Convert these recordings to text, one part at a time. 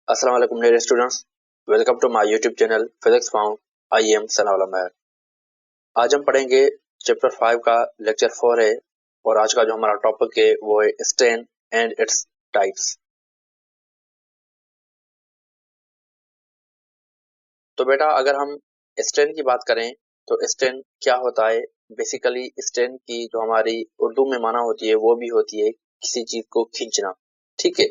अस्सलाम वालेकुम dear students, welcome to my YouTube channel Physics Found. I am Sanaullah Mahar. आज हम पढ़ेंगे चैप्टर 5 का लेक्चर 4 है और आज का जो हमारा टॉपिक है वो है स्ट्रेन एंड इट्स टाइप्स। तो बेटा अगर हम स्ट्रेन की बात करें तो स्ट्रेन क्या होता है। बेसिकली स्ट्रेन की जो हमारी उर्दू में माना होती है वो भी होती है किसी चीज को खींचना, ठीक है।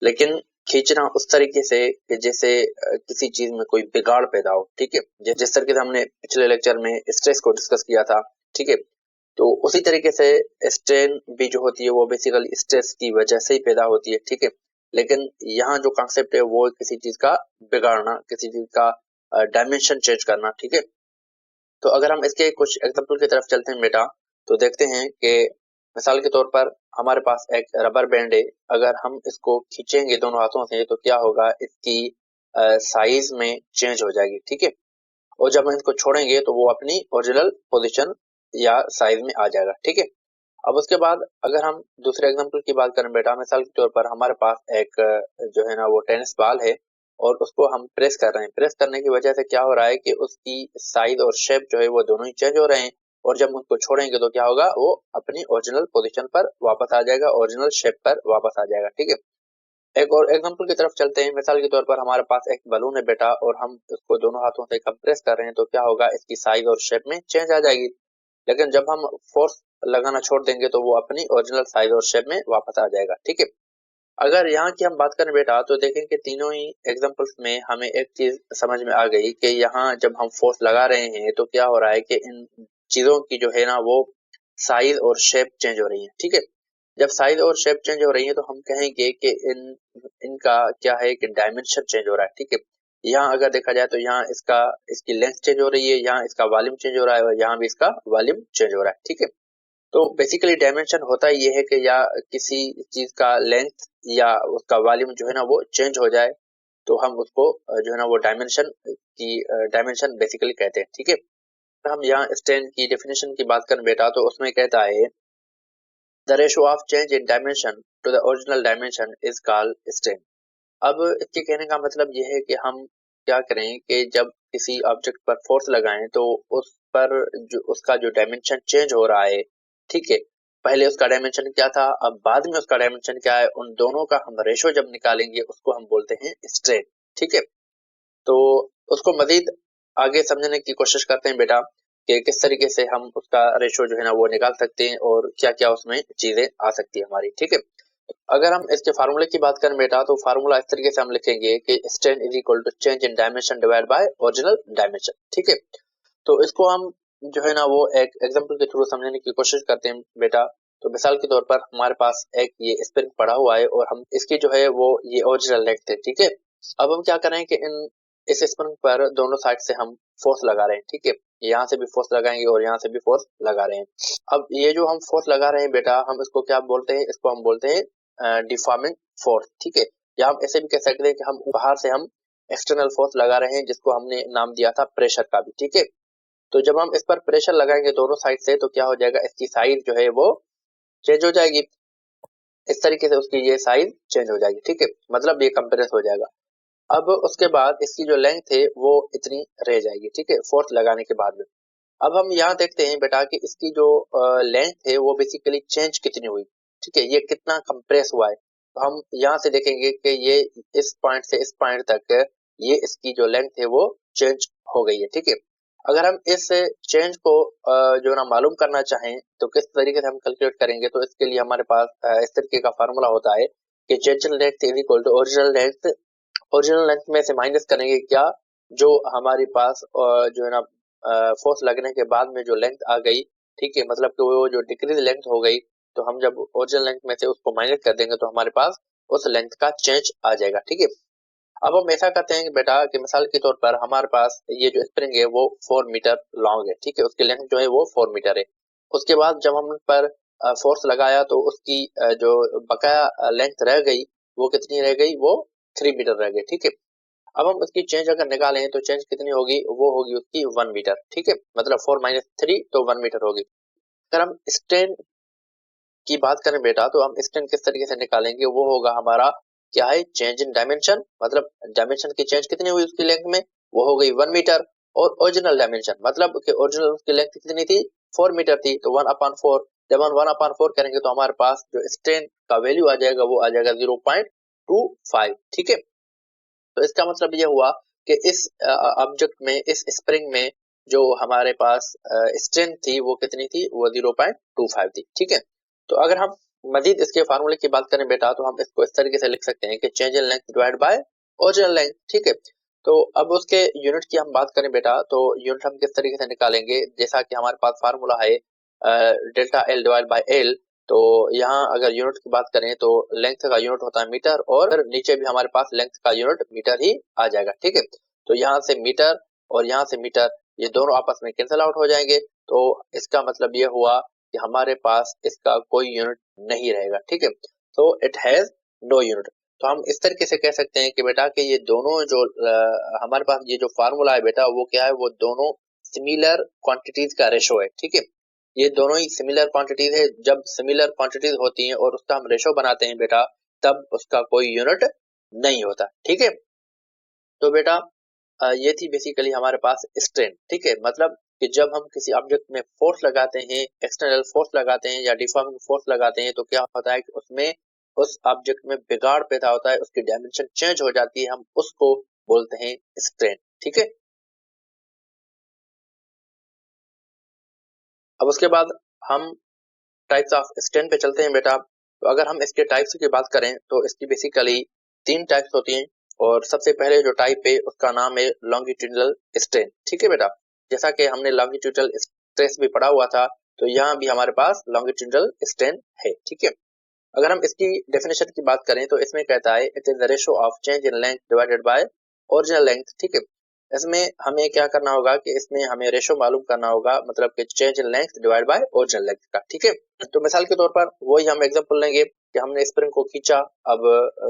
लेकिन खींचना उस तरीके से कि जैसे किसी चीज में कोई बिगाड़ पैदा हो, ठीक है। जिस तरीके से हमने पिछले लेक्चर में स्ट्रेस को डिस्कस किया था, ठीक है। तो उसी तरीके से स्ट्रेन भी जो होती है वो बेसिकली स्ट्रेस की वजह से ही पैदा होती है, ठीक है। लेकिन यहाँ जो कॉन्सेप्ट है वो किसी चीज का बिगाड़ना, किसी चीज का डायमेंशन चेंज करना, ठीक है। तो अगर हम इसके कुछ एग्जाम्पल की तरफ चलते हैं बेटा, तो देखते हैं कि मिसाल के तौर पर हमारे पास एक रबर बैंड है। अगर हम इसको खींचेंगे दोनों हाथों से तो क्या होगा, इसकी साइज में चेंज हो जाएगी, ठीक है। और जब हम इसको छोड़ेंगे तो वो अपनी ओरिजिनल पोजीशन या साइज में आ जाएगा, ठीक है। अब उसके बाद अगर हम दूसरे एग्जांपल की बात करें बेटा, मिसाल के तौर पर हमारे पास एक जो है ना वो टेनिस बॉल है और उसको हम प्रेस कर रहे हैं। प्रेस करने की वजह से क्या हो रहा है कि उसकी साइज और शेप जो है वो दोनों ही चेंज हो रहे हैं और जब उसको छोड़ेंगे तो क्या होगा, वो अपनी ओरिजिनल पोजीशन पर वापस आ जाएगा, ओरिजिनल शेप पर वापस आ जाएगा, ठीक है। एक और एग्जांपल की तरफ चलते हैं। मिसाल के तौर पर हमारे पास एक बलून है बेटा और हम उसको दोनों हाथों से कंप्रेस कर रहे हैं तो क्या होगा, इसकी साइज और शेप में चेंज आ जाएगी। लेकिन जब हम फोर्स लगाना छोड़ देंगे तो वो अपनी ओरिजिनल साइज और शेप में वापस आ जाएगा, ठीक है। अगर यहाँ की हम बात करें बेटा तो देखें कि तीनों ही एग्जांपल्स में हमें एक चीज समझ में आ गई कि यहाँ जब हम फोर्स लगा रहे हैं तो क्या हो रहा है कि इन चीजों की जो है ना वो साइज और शेप चेंज हो रही है, ठीक है। जब साइज और शेप चेंज हो रही है तो हम कहेंगे कि इनका क्या है कि डायमेंशन चेंज हो रहा है, ठीक है। यहाँ अगर देखा जाए तो यहाँ इसकी लेंथ चेंज हो रही है, यहाँ इसका वॉल्यूम चेंज हो रहा है और यहाँ भी इसका वॉल्यूम चेंज हो रहा है, ठीक है। तो बेसिकली डायमेंशन होता ये है कि या किसी चीज का लेंथ या उसका वॉल्यूम जो है ना वो चेंज हो जाए तो हम उसको जो है ना वो डायमेंशन बेसिकली कहते हैं, ठीक है। हम यहाँ स्ट्रेन की डेफिनेशन की बात करें बेटा तो उसमें कहता है the ratio of change in dimension to the original dimension is called strain. अब इसके कहने का मतलब यह है कि हम क्या करें कि जब किसी ऑब्जेक्ट पर फोर्स लगाएं तो उस पर जो उसका जो डायमेंशन चेंज हो रहा है, ठीक है। पहले उसका डायमेंशन क्या था, अब बाद में उसका डायमेंशन क्या है, उन दोनों का हम रेशो जब निकालेंगे उसको हम बोलते हैं स्ट्रेन, ठीक है। तो उसको मजीद आगे समझने की कोशिश करते हैं बेटा कि किस तरीके से हम उसका रेशो जो है ना वो निकाल सकते हैं और क्या क्या उसमें चीजें आ सकती है हमारी, ठीक है। अगर हम इसके फार्मूले की बात करें बेटा तो फार्मूला इस तरीके से हम लिखेंगे कि strain is equal to change in dimension divide by original dimension, ठीक है। तो इसको हम जो है ना वो एक एग्जांपल के थ्रू समझने की कोशिश करते हैं बेटा। तो मिसाल के तौर पर हमारे पास एक ये स्प्रिंग पड़ा हुआ है और हम इसकी जो है वो ये ओरिजिनल लेंथ है, ठीक है। अब हम क्या करें कि इस स्प्रिंग पर दोनों साइड से हम फोर्स लगा रहे हैं, ठीक है। यहाँ से भी फोर्स लगाएंगे और यहाँ से भी फोर्स लगा रहे हैं। अब ये जो हम फोर्स लगा रहे हैं बेटा, हम इसको क्या बोलते हैं, इसको हम बोलते हैं डिफॉर्मिंग फोर्स, ठीक है। या हम ऐसे भी कह सकते हैं कि हम बाहर से हम एक्सटर्नल फोर्स लगा रहे हैं जिसको हमने नाम दिया था प्रेशर का भी, ठीक है। तो जब हम इस पर प्रेशर लगाएंगे दोनों साइड से तो क्या हो जाएगा, इसकी साइज जो है वो चेंज हो जाएगी। इस तरीके से उसकी ये साइज चेंज हो जाएगी, ठीक है। मतलब ये कंप्रेस हो जाएगा। अब उसके बाद इसकी जो लेंथ है वो इतनी रह जाएगी, ठीक है, फोर्स लगाने के बाद में। अब हम यहाँ देखते हैं बेटा कि इसकी जो लेंथ है वो बेसिकली चेंज कितनी हुई, ठीक है, ये कितना कंप्रेस हुआ है। तो हम यहाँ से देखेंगे कि ये इस पॉइंट से इस पॉइंट तक ये इसकी जो लेंथ है वो चेंज हो गई है, ठीक है। अगर हम इस चेंज को जो ना मालूम करना चाहें तो किस तरीके से हम कैलकुलेट करेंगे, तो इसके लिए हमारे पास इस तरीके का फार्मूला होता है कि change in length is equal to original length. Original length में से माइनस करेंगे क्या, जो हमारे पास जो है ना फोर्स लगने के बाद में जो लेंथ आ गई, ठीक है, मतलब कि वो जो डिक्रीज लेंथ हो गई। तो हम जब ओरिजिनल लेंथ में से उसको माइनस कर देंगे तो हमारे पास उस लेंथ का चेंज आ जाएगा, ठीक है। अब हम ऐसा करते हैं कि बेटा कि मिसाल के तौर पर हमारे पास ये जो स्प्रिंग है वो 4 मीटर लॉन्ग है, ठीक है, उसकी लेंथ जो है वो 4 मीटर है। उसके बाद जब हम उन पर फोर्स लगाया तो उसकी जो बकाया लेंथ रह गई वो कितनी रह गई, वो 3 मीटर रह गई, ठीक है। अब हम उसकी चेंज अगर निकालें तो चेंज कितनी होगी, वो होगी उसकी 1 मीटर, ठीक है। मतलब 4 - 3 तो 1 मीटर होगी। अगर हम स्ट्रेन की बात करें बेटा तो हम स्ट्रेन किस तरीके से निकालेंगे, वो होगा हमारा क्या है, चेंज इन डायमेंशन, मतलब डायमेंशन की चेंज कितनी हुई उसकी लेंथ में, वो हो गई 1 मीटर, और ओरिजिनल डायमेंशन मतलब कि ओरिजिनल उसकी लेंथ कितनी थी, 4 मीटर थी, तो 1/4, जब हम 1/4 करेंगे तो हमारे पास जो स्ट्रेन का वैल्यू आ जाएगा वो आ जाएगा 0.25। ठीक है, तो इसका मतलब ये हुआ कि इस ऑब्जेक्ट में, इस स्प्रिंग में जो हमारे पास स्ट्रेंथ थी वो कितनी थी, वो 0.25 थी। ठीक है, तो अगर हम मजीद इसके फार्मूले की बात करें बेटा तो हम इसको इस तरीके से लिख सकते हैं कि change in length divide by original length. ठीक है, तो अब उसके यूनिट की हम बात करें बेटा तो यूनिट हम किस तरीके से निकालेंगे, जैसा कि हमारे पास फार्मूला है delta L divide by L, तो यहाँ अगर यूनिट की बात करें तो लेंथ का यूनिट होता है मीटर, और नीचे भी हमारे पास लेंथ का यूनिट मीटर ही आ जाएगा। ठीक है, तो यहाँ से मीटर और यहाँ से मीटर, ये दोनों आपस में कैंसिल आउट हो जाएंगे, तो इसका मतलब ये हुआ कि हमारे पास इसका कोई यूनिट नहीं रहेगा। ठीक है, तो इट हैज नो यूनिट। तो हम इस तरीके से कह सकते हैं कि बेटा कि ये दोनों जो हमारे पास ये जो फार्मूला है बेटा वो क्या है, वो दोनों सिमिलर क्वांटिटीज का रेशो है। ठीक है, ये दोनों ही सिमिलर क्वांटिटीज है, जब सिमिलर क्वांटिटीज होती हैं और उसका हम रेशो बनाते हैं बेटा तब उसका कोई यूनिट नहीं होता। ठीक है, तो बेटा ये थी बेसिकली हमारे पास स्ट्रेन। ठीक है, मतलब कि जब हम किसी ऑब्जेक्ट में फोर्स लगाते हैं, एक्सटर्नल फोर्स लगाते हैं या डिफॉर्मिंग फोर्स लगाते हैं, तो क्या होता है कि उसमें उस ऑब्जेक्ट में बिगाड़ पैदा होता है, उसकी डायमेंशन चेंज हो जाती है, हम उसको बोलते हैं स्ट्रेन। ठीक है, अब उसके बाद हम टाइप्स ऑफ स्ट्रेन पे चलते हैं बेटा। तो अगर हम इसके टाइप्स की बात करें तो इसकी बेसिकली 3 टाइप्स होती हैं, और सबसे पहले जो टाइप है उसका नाम है लॉन्गिट्यूडनल स्ट्रेन। ठीक है बेटा, जैसा कि हमने लॉन्गिट्यूडनल स्ट्रेस भी पढ़ा हुआ था, तो यहाँ भी हमारे पास लॉन्गिट्यूडनल स्ट्रेन है। ठीक है, अगर हम इसकी डेफिनेशन की बात करें तो इसमें कहता है it is the ratio of change in length divided by original length. ठीक है, इसमें हमें क्या करना होगा कि इसमें हमें रेशो मालूम करना होगा, मतलब कि change in length divide by original length का। ठीक है, तो मिसाल के तौर पर वही हम एग्जांपल लेंगे कि हमने स्प्रिंग को खींचा, अब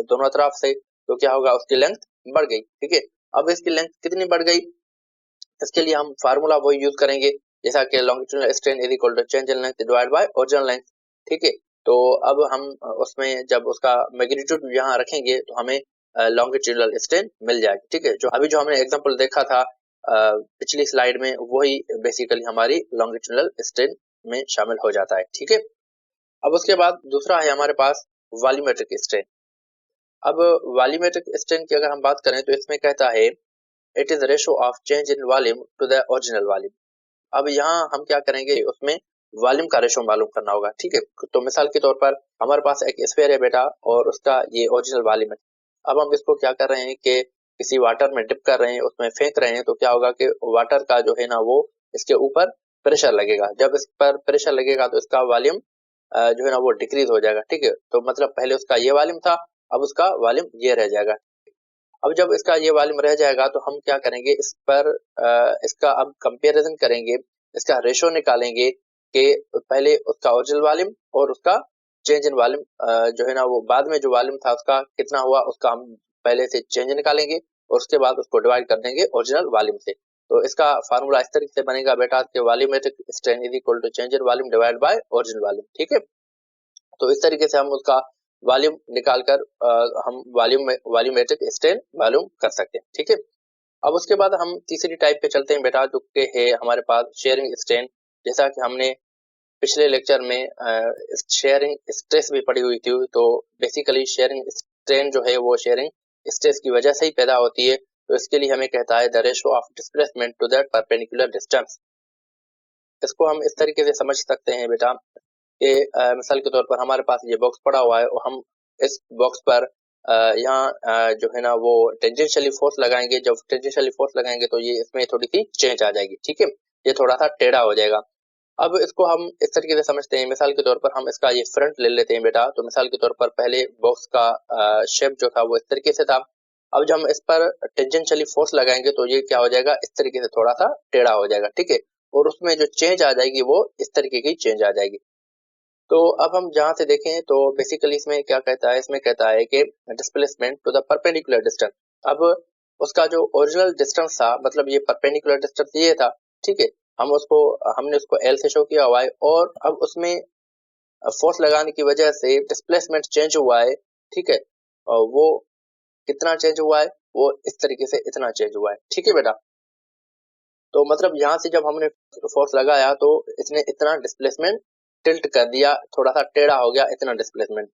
दोनों तरफ से, तो क्या होगा, उसकी लेंथ बढ़ गई। ठीक है, अब इसकी लेंथ कितनी बढ़ गई, इसके लिए हम फार्मूला वही यूज करेंगे जैसा कि longitudinal strain is equal to change in length divide by original length. ठीक है, तो अब हम उसमें जब उसका मैग्नीट्यूड यहाँ रखेंगे तो हमें लॉन्गिट्यूडनल स्ट्रेन मिल जाएगी। ठीक है, जो अभी जो हमने एग्जांपल देखा था पिछली स्लाइड में, वही बेसिकली हमारी लॉन्गिट्यूडनल स्ट्रेन में शामिल हो जाता है। ठीक है, अब उसके बाद दूसरा है हमारे पास वॉल्यूमेट्रिक स्ट्रेन। अब वॉल्यूमेट्रिक स्ट्रेन की अगर हम बात करें तो इसमें कहता है it is ratio of change in volume to the original volume. अब यहाँ हम क्या करेंगे, उसमें वॉल्यूम का रेशो मालूम करना होगा। ठीक है, तो मिसाल के तौर पर हमारे पास एक स्फीयर है बेटा और उसका ये ओरिजिनल वॉल्यूम है। अब हम इसको क्या कर रहे हैं कि किसी वाटर में डिप कर रहे हैं, उसमें फेंक रहे हैं, तो क्या होगा कि वाटर का जो है ना वो इसके ऊपर प्रेशर लगेगा, जब इस पर प्रेशर लगेगा तो इसका वॉल्यूम जो है ना वो डिक्रीज हो जाएगा। ठीक है, तो मतलब पहले उसका ये वॉल्यूम था, अब उसका वॉल्यूम ये रह जाएगा। अब जब इसका ये वॉल्यूम रह जाएगा तो हम क्या करेंगे, इस पर इसका अब कंपैरिजन करेंगे, इसका रेशो निकालेंगे कि पहले उसका ओरिजिनल वॉल्यूम और उसका चेंज इन वॉल्यूम जो है ना वो बाद में जो वॉल्यूम था उसका कितना हुआ, उसका हम पहले से चेंज निकालेंगे और उसके बाद उसको डिवाइड कर देंगे ओरिजिनल वॉल्यूम से। तो इसका फार्मूला इस तरीके से बनेगा बेटा कि volumetric strain is equal to change in volume divide by original volume. ठीक है, तो इस तरीके से हम उसका वॉल्यूम निकालकर हम वॉल्यूमेट्रिक स्ट्रेन मालूम कर सकते हैं। ठीक है, अब उसके बाद हम तीसरी टाइप पे चलते हैं बेटा, जो कि है हमारे पास शेयरिंग स्ट्रेन। जैसा कि हमने पिछले लेक्चर में शेयरिंग स्ट्रेस भी पढ़ी हुई थी, तो बेसिकली शेयरिंग स्ट्रेन जो है वो शेयरिंग स्ट्रेस की वजह से ही पैदा होती है। तो इसके लिए हमें कहता है the ratio of displacement to that perpendicular distance. इसको हम इस तरीके से समझ सकते हैं बेटा कि मिसाल के तौर पर हमारे पास ये बॉक्स पड़ा हुआ है और हम इस बॉक्स पर यहाँ जो है ना वो टेंजेंशियली फोर्स लगाएंगे। जब टेंजेंशियली फोर्स लगाएंगे तो ये इसमें थोड़ी सी चेंज आ जाएगी। ठीक है, ये थोड़ा सा टेढ़ा हो जाएगा। अब इसको हम इस तरीके से समझते हैं, मिसाल के तौर पर हम इसका ये फ्रंट ले लेते हैं बेटा। तो मिसाल के तौर पर पहले बॉक्स का शेप जो था वो इस तरीके से था। अब जब हम इस पर टेंजेंशियली फोर्स लगाएंगे तो ये क्या हो जाएगा, इस तरीके से थोड़ा सा टेढ़ा हो जाएगा। ठीक है, और उसमें जो चेंज आ जाएगी वो इस तरीके की चेंज आ जाएगी। तो अब हम जहां से देखें तो बेसिकली इसमें क्या कहता है, इसमें कहता है कि displacement to the perpendicular distance. अब उसका जो ओरिजिनल डिस्टेंस था, मतलब ये परपेंडिकुलर डिस्टेंस ये था। ठीक है, हमने उसको एल से शो किया हुआ है, और अब उसमें फोर्स लगाने की वजह से डिस्प्लेसमेंट चेंज हुआ है, ठीक है, और वो कितना चेंज हुआ है, वो इस तरीके से इतना चेंज हुआ है, ठीक है बेटा। तो मतलब यहाँ से जब हमने फोर्स लगाया तो इसने इतना डिस्प्लेसमेंट टिल्ट कर दिया, थोड़ा सा टेढ़ा हो गया इतना डिस्प्लेसमेंट।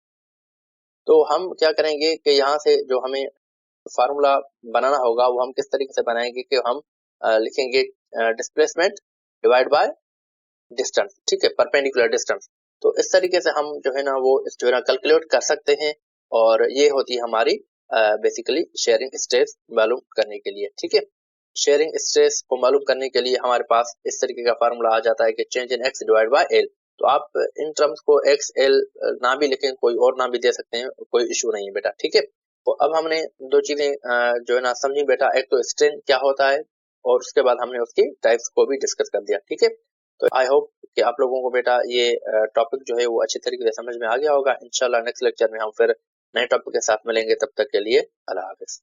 तो हम क्या करेंगे कि यहाँ से जो हमें फार्मूला बनाना होगा वो हम किस तरीके से बनाएंगे कि हम लिखेंगे डिस्प्लेसमेंट डिवाइड बाय डिस्टेंस, ठीक है, परपेंडिकुलर डिस्टेंस। तो इस तरीके से हम जो है ना वो जो है ना कैलकुलेट कर सकते हैं, और ये होती है हमारी बेसिकली शेयरिंग स्ट्रेस मालूम करने के लिए, ठीक है। शेयरिंग स्ट्रेस को मालूम करने के लिए हमारे पास इस तरीके का फार्मूला आ जाता है कि change in x divide by L. तो आप इन टर्म्स को एक्स एल ना भी लिखें, कोई और नाम भी दे सकते हैं, कोई इशू नहीं है बेटा, ठीक है। तो अब हमने दो चीजें जो है ना समझी बेटा, एक तो स्ट्रेन क्या होता है और उसके बाद हमने उसकी टाइप्स को भी डिस्कस कर दिया, ठीक है। तो आई होप कि आप लोगों को बेटा ये टॉपिक जो है वो अच्छे तरीके से समझ में आ गया होगा। इंशाल्लाह नेक्स्ट लेक्चर में हम फिर नए टॉपिक के साथ मिलेंगे, तब तक के लिए अल्लाह हाफिज।